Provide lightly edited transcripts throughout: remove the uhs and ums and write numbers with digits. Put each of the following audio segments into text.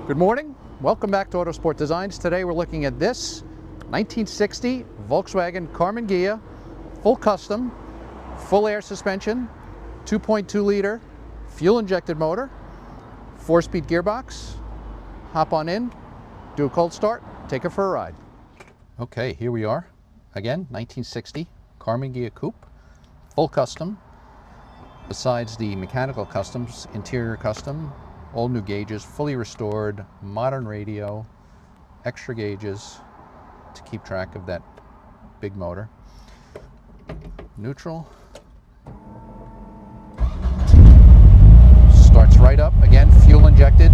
Good morning. Welcome back to Autosport Designs. Today we're looking at this 1960 Volkswagen Karman Ghia, full custom, full air suspension, 2.2 liter fuel injected motor, 4-speed gearbox. Hop on in, do a cold start, take it for a ride. Okay, here we are. Again, 1960 Karman Ghia coupe, full custom. Besides the mechanical customs, interior custom, all new gauges, fully restored, modern radio, extra gauges to keep track of that big motor. Neutral. Starts right up, again, fuel injected.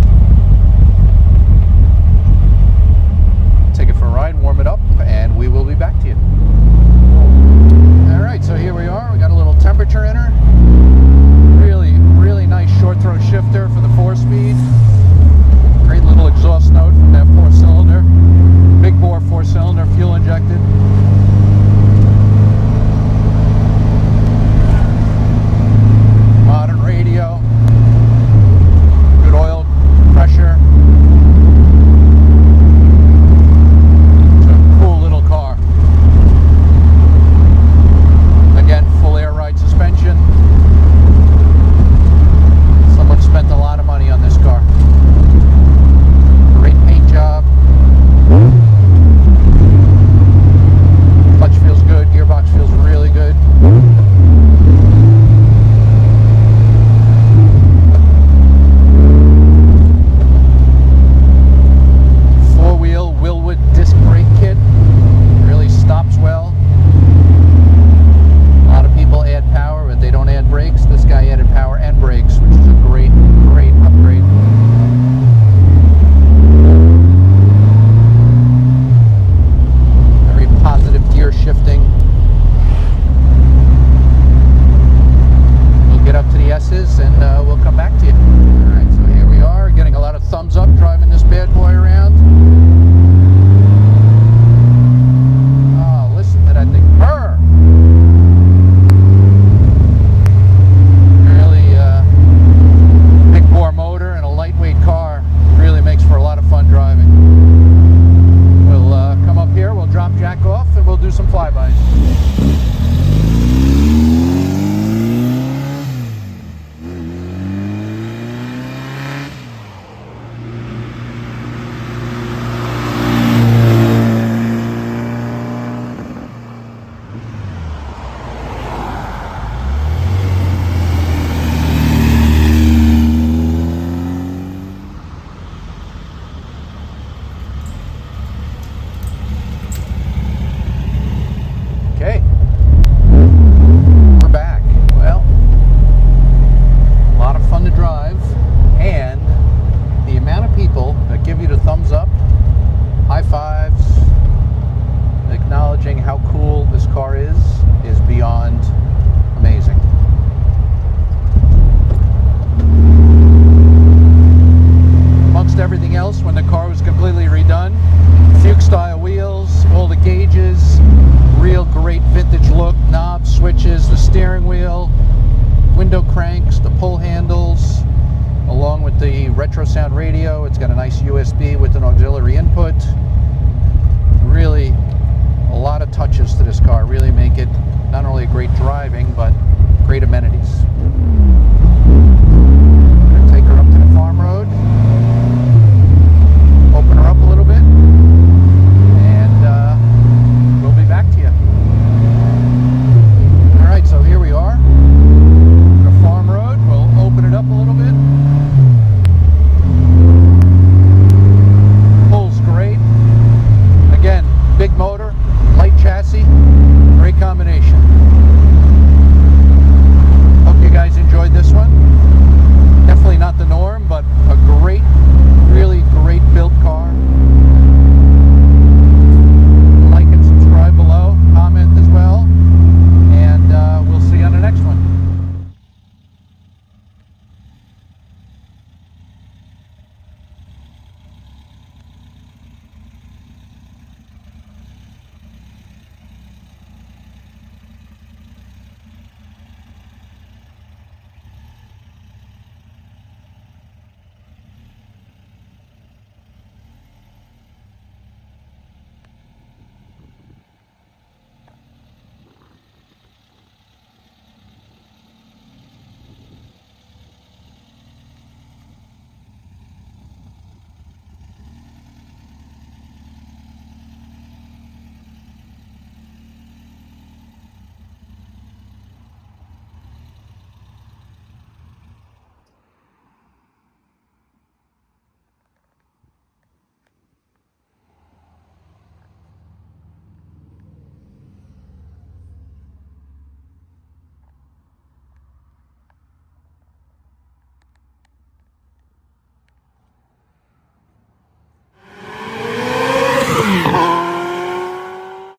Take it for a ride, warm it up, and we will be back to you. All right, so here we are. We got a little temperature in her. Really nice short throw shifter for the 4-speed. Great little exhaust note from that 4-cylinder. Big bore 4-cylinder, fuel injected. Modern radio. Good oil pressure. It's a cool little car. Again, full air ride suspension. Spent a lot of money on this car. Great paint job. Clutch feels good. Gearbox feels really good. Four-wheel Wilwood disc brake kit. Really stops well. A lot of people add power, but they don't add brakes. This guy added power and brakes, which is a great upgrade. Very positive gear shifting. We'll get up to the S's and we'll come back to you. Alright, so here we are, getting a lot of thumbs up driving this bad boy around. Oh, listen to that thing purr! Motor and a lightweight car really makes for a lot of fun driving. We'll come up here, we'll drop jack off, and we'll do some flybys. Okay, we're back. Well, a lot of fun to drive, and the amount of people that give you the thumbs up, high fives, acknowledging how cool this car is beyond amazing. Amongst everything else, when the car was completely redone, Fuchs style wheels, all the gauges, real great vintage look, knobs, switches, the steering wheel, window cranks, the pull handles, along with the retro sound radio. It's got a nice USB with an auxiliary input. Really a lot of touches to this car, really make it not only great driving but great amenities.